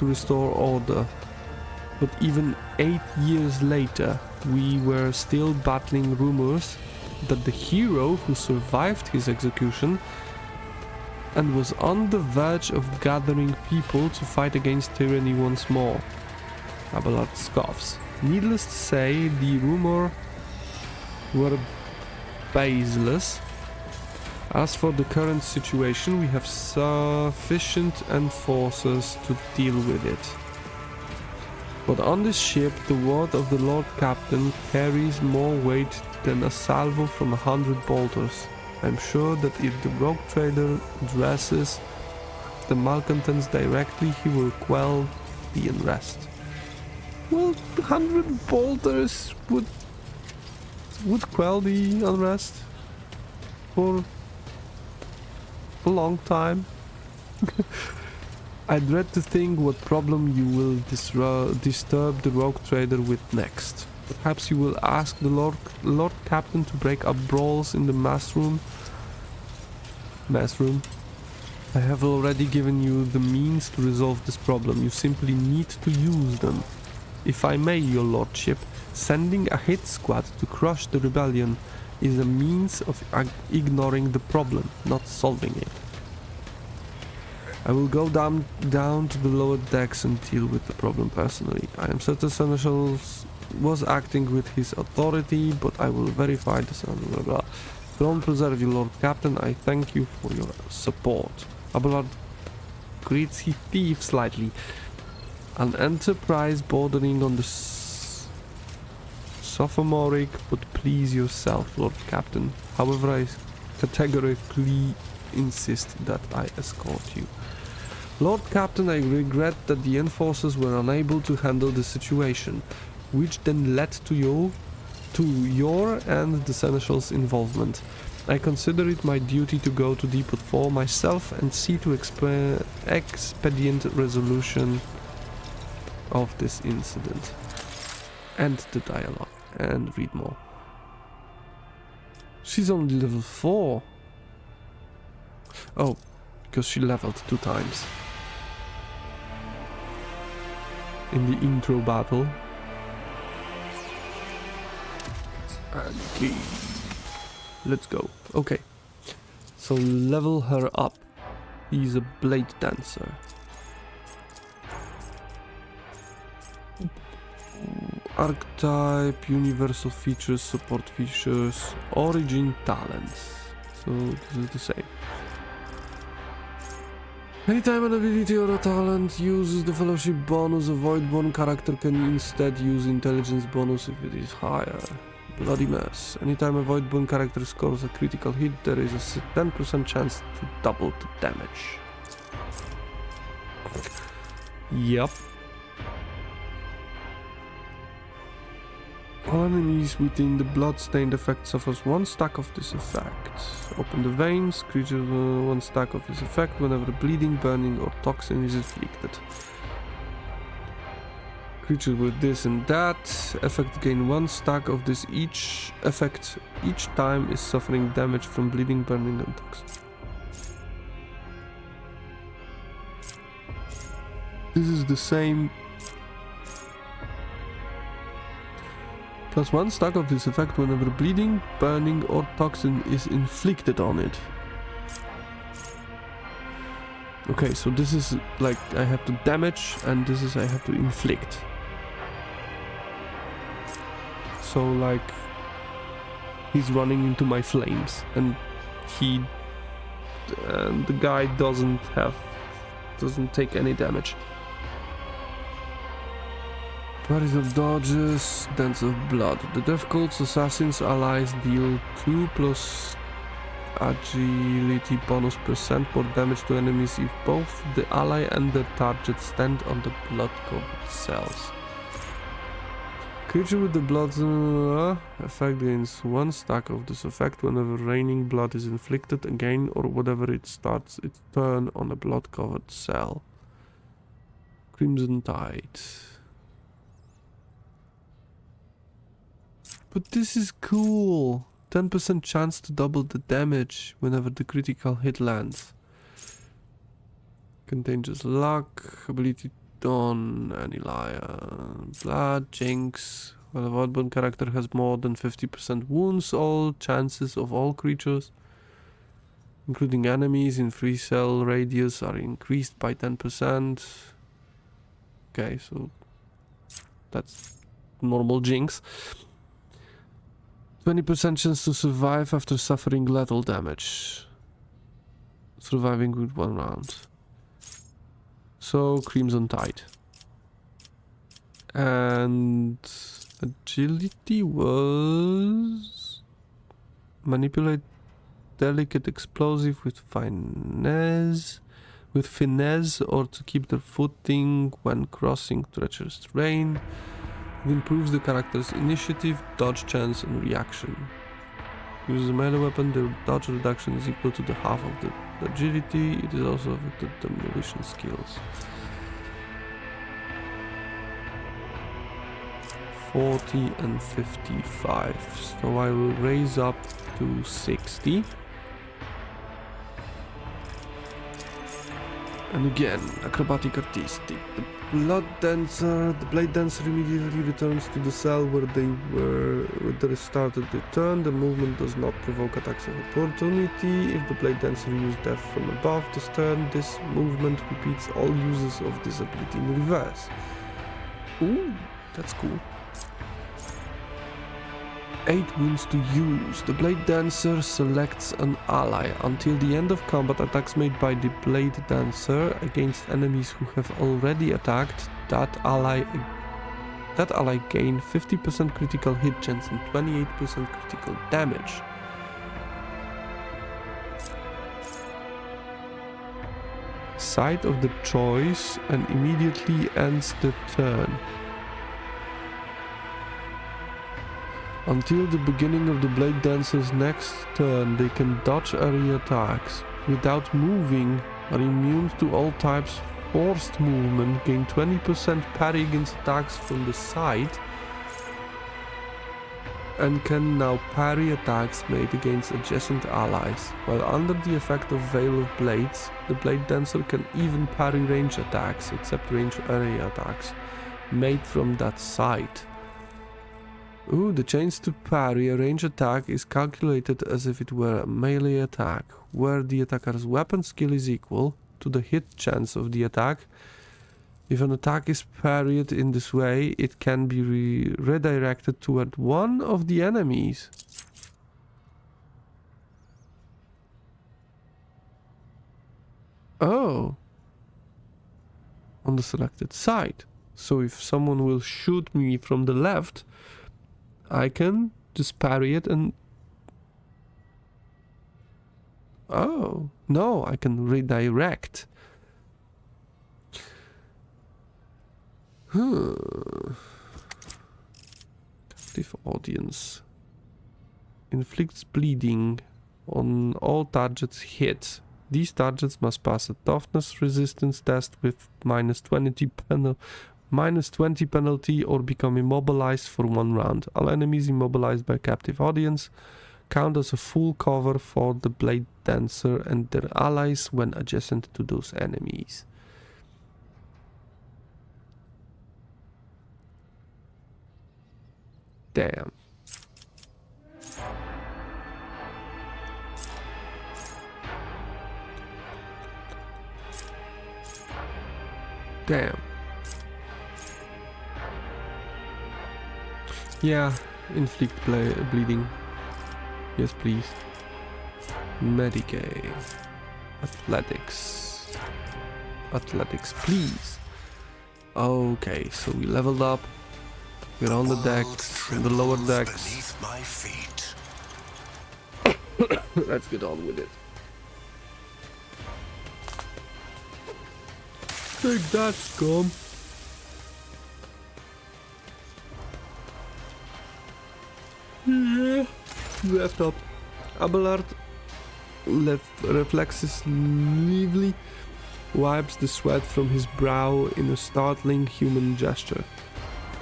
to restore order. But even 8 years later, we were still battling rumors that the hero who survived his execution and was on the verge of gathering people to fight against tyranny once more. Abelard scoffs. Needless to say, the rumor were baseless. As for the current situation, we have sufficient enforcers to deal with it. But on this ship, the word of the Lord Captain carries more weight than a salvo from 100 bolters. I'm sure that if the rogue trader addresses the malcontents directly, he will quell the unrest. Well, 100 bolters would quell the unrest for a long time. I dread to think what problem you will disturb the rogue trader with next. Perhaps you will ask the Lord Captain to break up brawls in the mess room. I have already given you the means to resolve this problem. You simply need to use them. If I may, your lordship, sending a hit squad to crush the rebellion is a means of ignoring the problem, not solving it. I will go down to the lower decks and deal with the problem personally. I am certain Seneschal was acting with his authority, but I will verify this. Blah, blah. Throne preserve you, Lord Captain. I thank you for your support. Abelard greets his thief slightly. An enterprise bordering on the sophomoric, but please yourself, Lord Captain. However, I categorically insist that I escort you. Lord Captain, I regret that the enforcers were unable to handle the situation, which then led to your and the Seneschal's involvement. I consider it my duty to go to Depot 4 myself and see to expedient resolution of this incident. End the dialogue and read more. She's only level 4. Oh, because she leveled 2 times in the intro battle. Okay, let's go. Okay, so level her up. He's a blade dancer. Archetype, universal features, support features, origin talents. So this is the same. Anytime an ability or a talent uses the fellowship bonus, a void-born character can instead use intelligence bonus if it is higher. Bloody mess. Anytime a void-born character scores a critical hit, there is a 10% chance to double the damage. Yup. All enemies within the blood-stained effect suffers 1 stack of this effect. Open the veins, creature 1 stack of this effect whenever bleeding, burning or toxin is inflicted. Creature with this and that effect gain 1 stack of this each effect each time is suffering damage from bleeding, burning and toxin. This is the same. Plus 1 stack of this effect whenever bleeding, burning or toxin is inflicted on it. Okay, so this is like I have to damage and this is I have to inflict. So like he's running into my flames and the guy doesn't take any damage. Parties of dodges, dance of blood. The Death Cult's assassins allies deal 2 plus agility bonus % more damage to enemies if both the ally and the target stand on the blood-covered cells. Creature with the blood effect gains 1 stack of this effect whenever raining blood is inflicted again or whenever it starts its turn on a blood-covered cell. Crimson Tide. But this is cool. 10% chance to double the damage whenever the critical hit lands. Contagious luck, ability Dawn, Annihilation, Blood, Jinx. Well, a Bloodborne character has more than 50% wounds, all chances of all creatures, including enemies in free cell radius, are increased by 10%. Okay, so that's normal Jinx. 20% chance to survive after suffering lethal damage. Surviving with 1 round. So, Crimson Tide. And agility was... manipulate delicate explosive with finesse. Or to keep their footing when crossing treacherous terrain. It improves the character's initiative, dodge chance, and reaction. Uses a melee weapon, their dodge reduction is equal to the half of the agility. It is also with the demolition skills. 40 and 55. So I will raise up to 60. And again, acrobatic artistic. The blade dancer immediately returns to the cell where they started the turn. The movement does not provoke attacks of opportunity. If the blade dancer used death from above this turn, this movement repeats all uses of this ability in reverse. Ooh, that's cool. 8 wounds to use. The Blade Dancer selects an ally. Until the end of combat, attacks made by the Blade Dancer against enemies who have already attacked that ally gain 50% critical hit chance and 28% critical damage. Side of the choice and immediately ends the turn. Until the beginning of the Blade Dancer's next turn, they can dodge area attacks. Without moving, are immune to all types forced movement, gain 20% parry against attacks from the side, and can now parry attacks made against adjacent allies. While under the effect of Veil of Blades, the Blade Dancer can even parry range attacks, except range area attacks, made from that side. Ooh, the chance to parry a range attack is calculated as if it were a melee attack, where the attacker's weapon skill is equal to the hit chance of the attack. If an attack is parried in this way, it can be redirected toward one of the enemies. Oh. On the selected side. So if someone will shoot me from the left, I can just parry it and... Oh, no, I can redirect. Captive audience. Inflicts bleeding on all targets hit. These targets must pass a toughness resistance test with minus 20 penalty or become immobilized for 1 round. All enemies immobilized by captive audience count as a full cover for the Blade Dancer and their allies when adjacent to those enemies. Damn. Damn. Yeah, inflict bleeding. Yes, please. Medicaid. Athletics. Athletics, please. Okay, so we leveled up. We're on the decks, on the lower decks. Let's get on with it. Take that, scum. Yeah. Left up. Abelard reflexively wipes the sweat from his brow in a startling human gesture.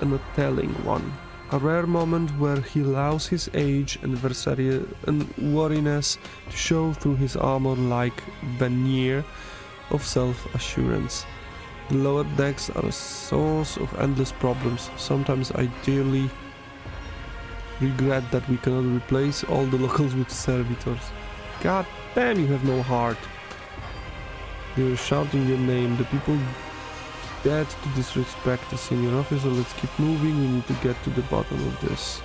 And a telling one. A rare moment where he allows his age and wariness to show through his armor like veneer of self-assurance. The lower decks are a source of endless problems. Sometimes I dearly regret that we cannot replace all the locals with servitors. God damn, you have no heart. They were shouting your name. The people dared to disrespect the senior officer. Let's keep moving. We need to get to the bottom of this.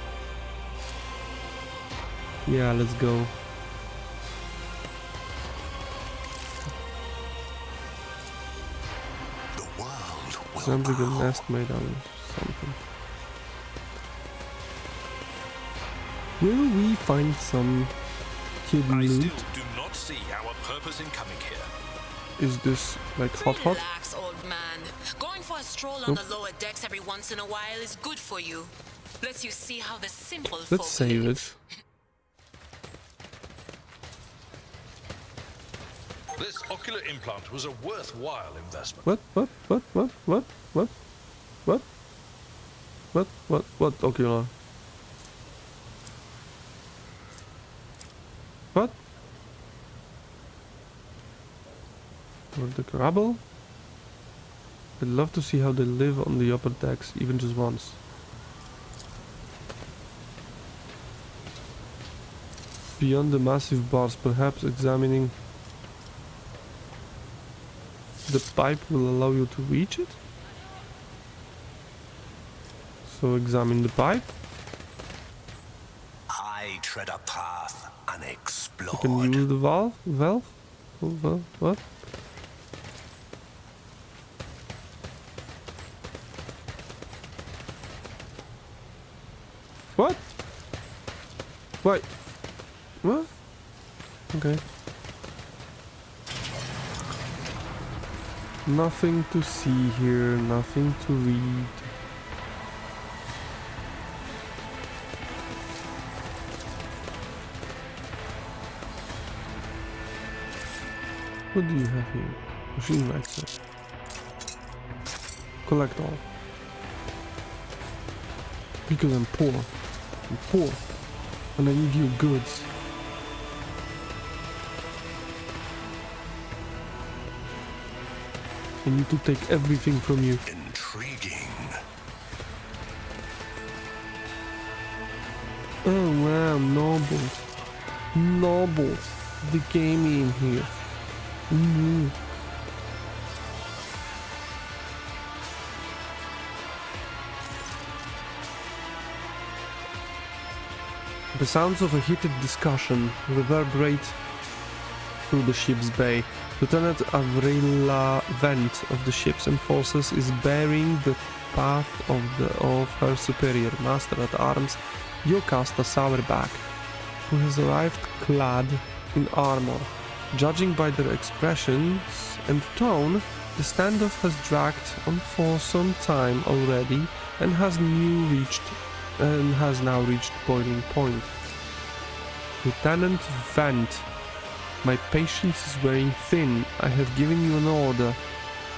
Yeah, let's go. Sounds like a nest made out of something. Will we find some hidden loot? I still do not see our purpose in coming here. Is this like hot? Relax, old man. Going for a stroll on the lower decks every once in a while is good for you. Lets you see how the simple folk Let's save live. it. This ocular implant was a worthwhile investment. What? Ocular. What? Or the Grabble? I'd love to see how they live on the upper decks, even just once. Beyond the massive bars, perhaps examining the pipe will allow you to reach it? So examine the pipe. I tread a path unexplored. You can use the valve? What? What? Wait. What? Okay. Nothing to see here, nothing to read. What do you have here? Machine access. Collect all. Because I'm poor. I'm poor. And I need your goods. I need to take everything from you. Intriguing. Oh wow, nobles. Nobles. They came in here. The sounds of a heated discussion reverberate through the ship's bay. Lieutenant Avrila Vent of the Ships and Forces is bearing the path of her superior, Master at Arms Yocasta Sourback, who has arrived clad in armor. Judging by their expressions and tone, the standoff has dragged on for some time already and has now reached boiling point. Lieutenant Vent, my patience is wearing thin. I have given you an order.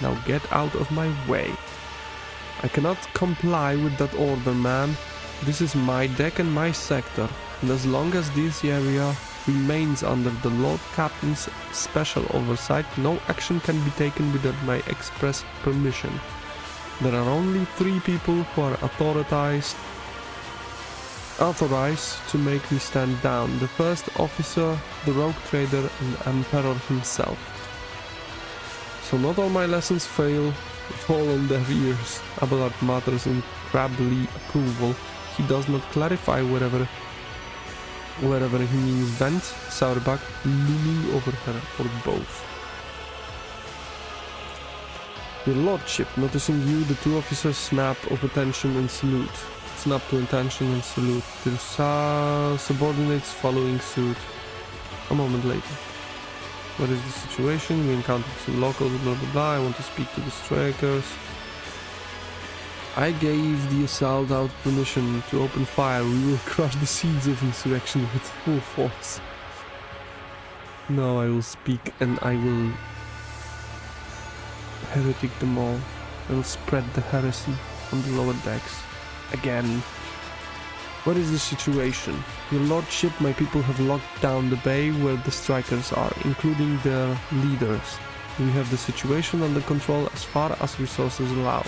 Now get out of my way. I cannot comply with that order, ma'am. This is my deck and my sector, and as long as this area remains under the Lord Captain's special oversight, no action can be taken without my express permission. There are only 3 people who are authorized to make me stand down: the first officer, the rogue trader, and the Emperor himself. So not all my lessons fall on deaf ears. Abelard mutters in crabbly approval. He does not clarify wherever he means Vent, Sourback, looming over her, or both. Your lordship, noticing you, the 2 officers snap to attention and salute. Their subordinates following suit. A moment later. What is the situation? We encountered some locals, blah blah blah. I want to speak to the strikers. I gave the assault out permission to open fire. We will crush the seeds of insurrection with full force. No, I will speak and I will heretic them all. I will spread the heresy on the lower decks. Again. What is the situation? Your lordship, my people have locked down the bay where the strikers are, including their leaders. We have the situation under control as far as resources allow.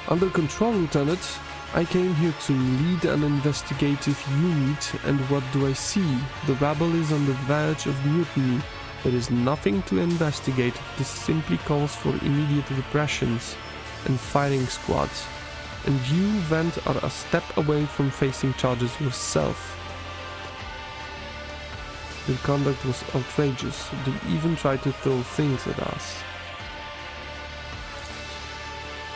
Under control, Lieutenant. I came here to lead an investigative unit, and what do I see? The rabble is on the verge of mutiny. There is nothing to investigate. This simply calls for immediate repressions and firing squads. And you, Vent, are a step away from facing charges yourself. Their conduct was outrageous. They even tried to throw things at us.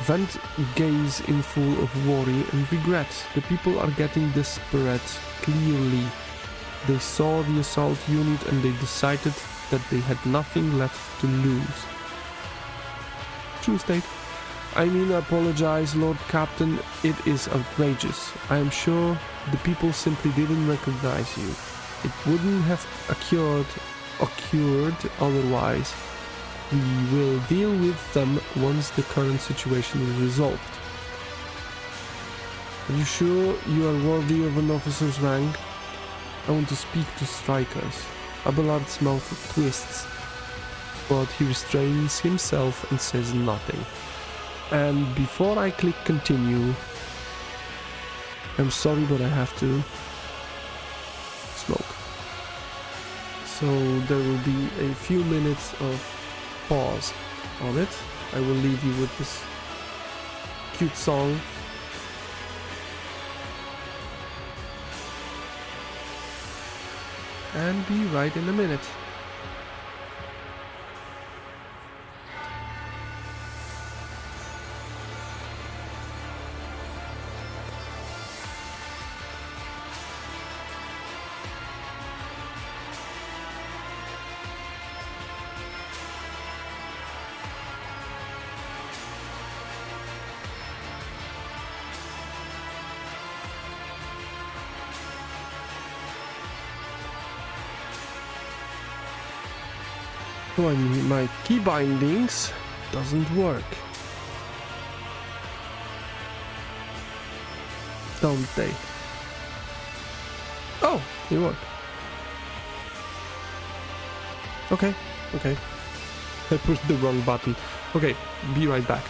Vent gaze in full of worry and regret. The people are getting desperate, clearly. They saw the assault unit and they decided that they had nothing left to lose. True state. I apologize, Lord Captain. It is outrageous. I am sure the people simply didn't recognize you. It wouldn't have occurred otherwise. We will deal with them once the current situation is resolved. Are you sure you are worthy of an officer's rank? I want to speak to strikers. Abelard's mouth twists, but he restrains himself and says nothing. And before I click continue, I'm sorry, but I have to smoke. So there will be a few minutes of pause on it. I will leave you with this cute song. And be right in a minute. Oh, and my key bindings doesn't work. Don't they? Oh, they work. Okay. I pushed the wrong button. Okay, be right back.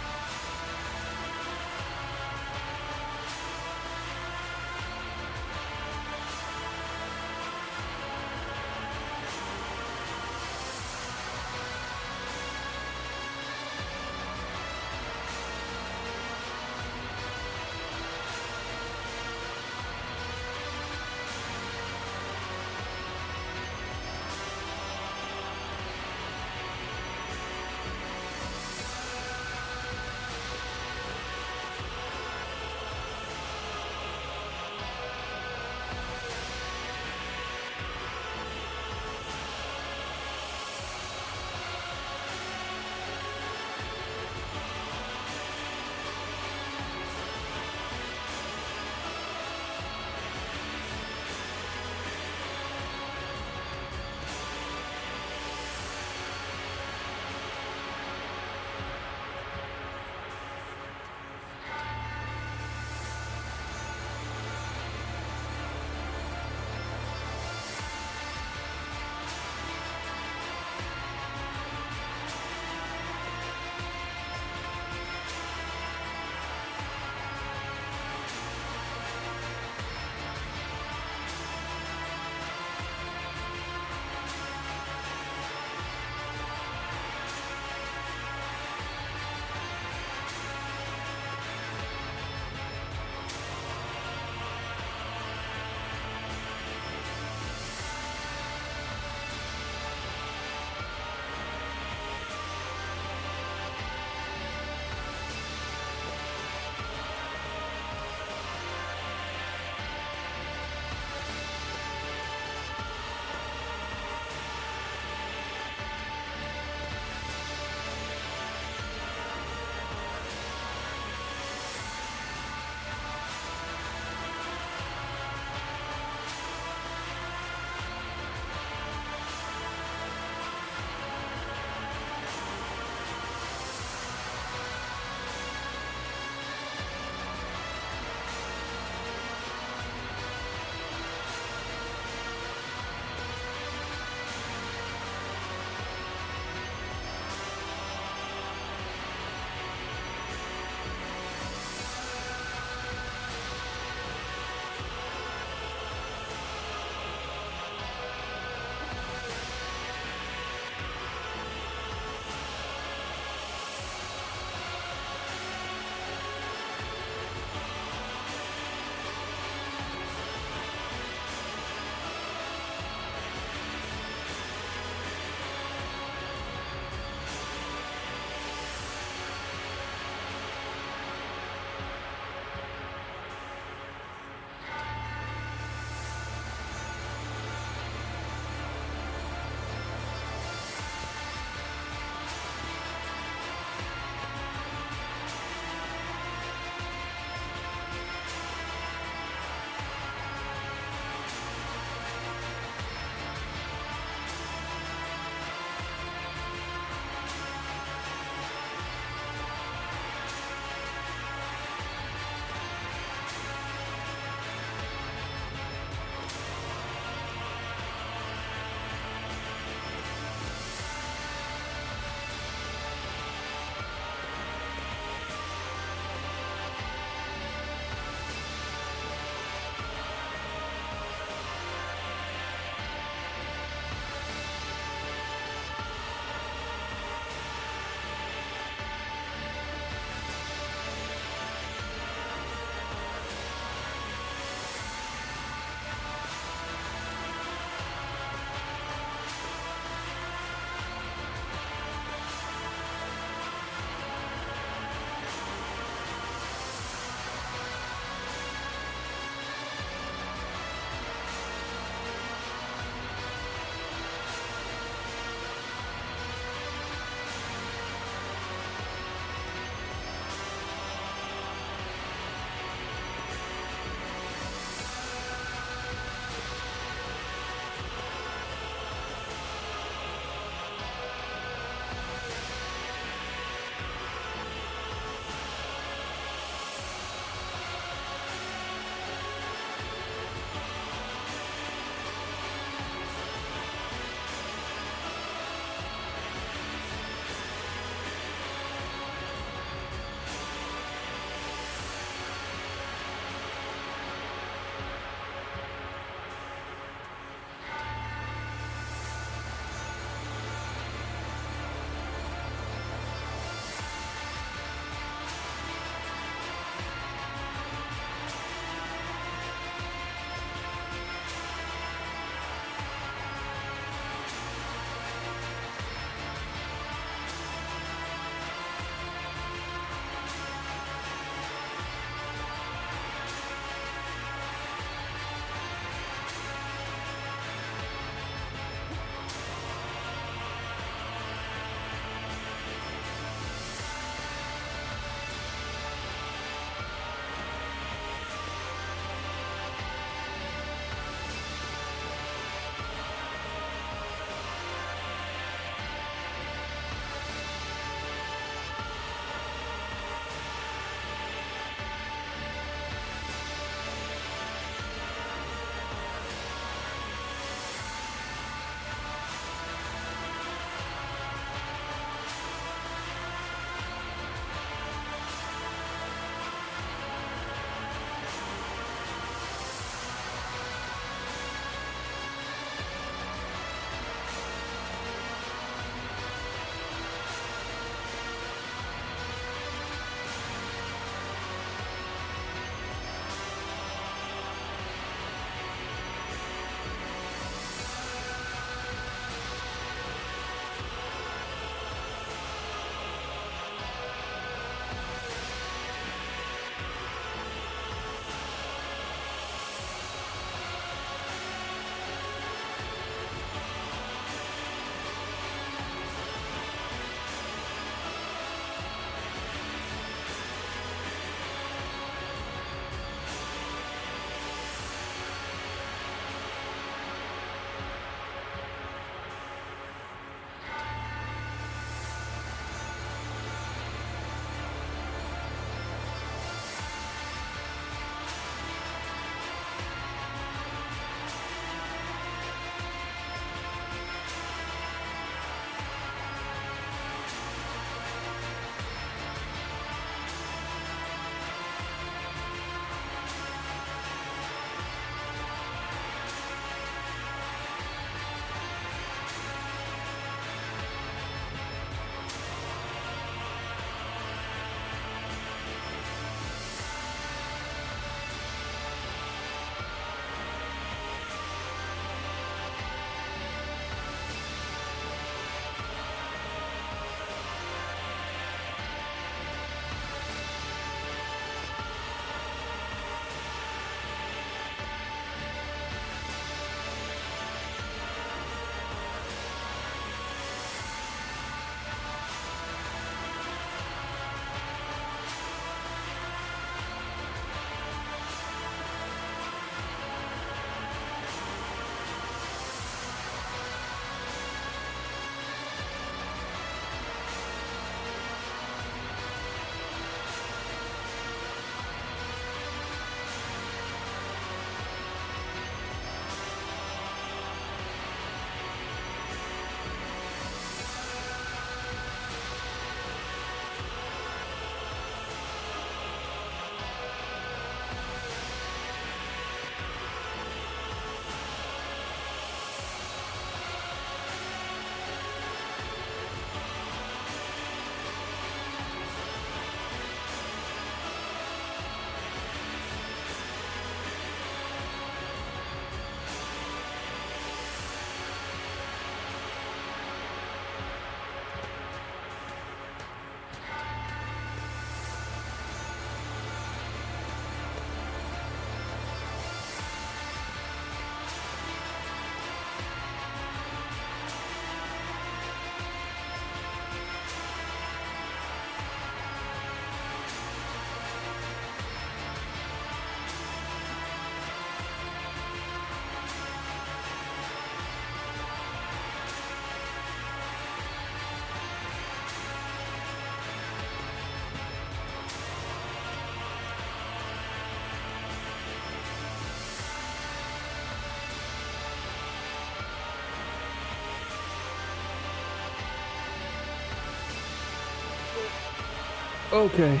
Okay.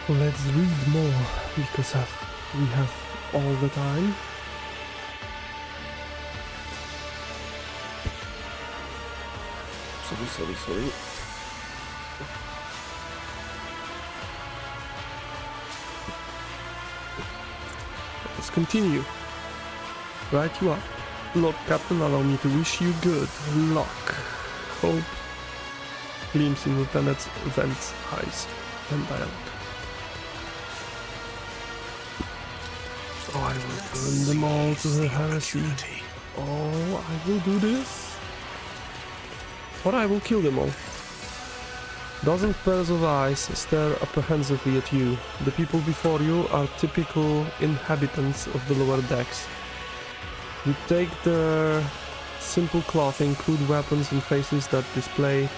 So let's read more because we have all the time. Sorry. Let's continue. Right you are. Lord Captain, allow me to wish you good luck. Hope gleams in Lieutenant Vent's eyes and dialogue. Oh, I will turn them all to the heresy. Oh, I will do this. Or I will kill them all. Dozen pairs of eyes stare apprehensively at you. The people before you are typical inhabitants of the lower decks. You take their simple clothing, crude weapons and faces that display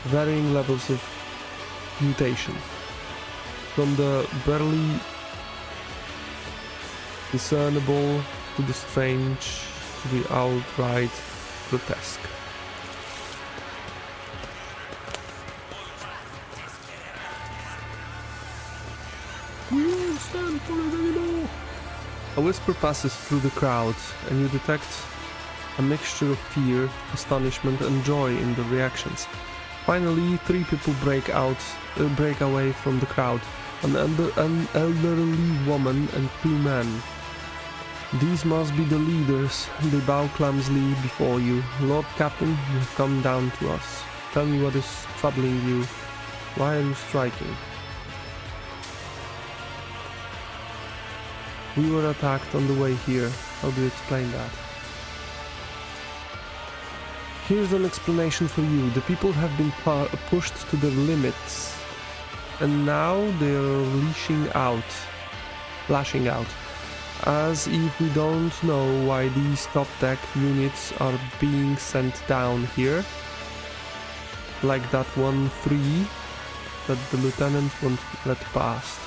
varying levels of mutation. From the barely discernible to the strange to the outright grotesque. We won't stand for it anymore. A whisper passes through the crowd, and you detect a mixture of fear, astonishment, and joy in the reactions. Finally, 3 people break away from the crowd: an elderly woman and 2 men. These must be the leaders. They bow clumsily before you. Lord Captain, you have come down to us. Tell me what is troubling you. Why are you striking? We were attacked on the way here. How do you explain that? Here's an explanation for you. The people have been pushed to their limits, and now they are lashing out. As if we don't know why these top deck units are being sent down here. Like that 1-3 that the lieutenant won't let pass.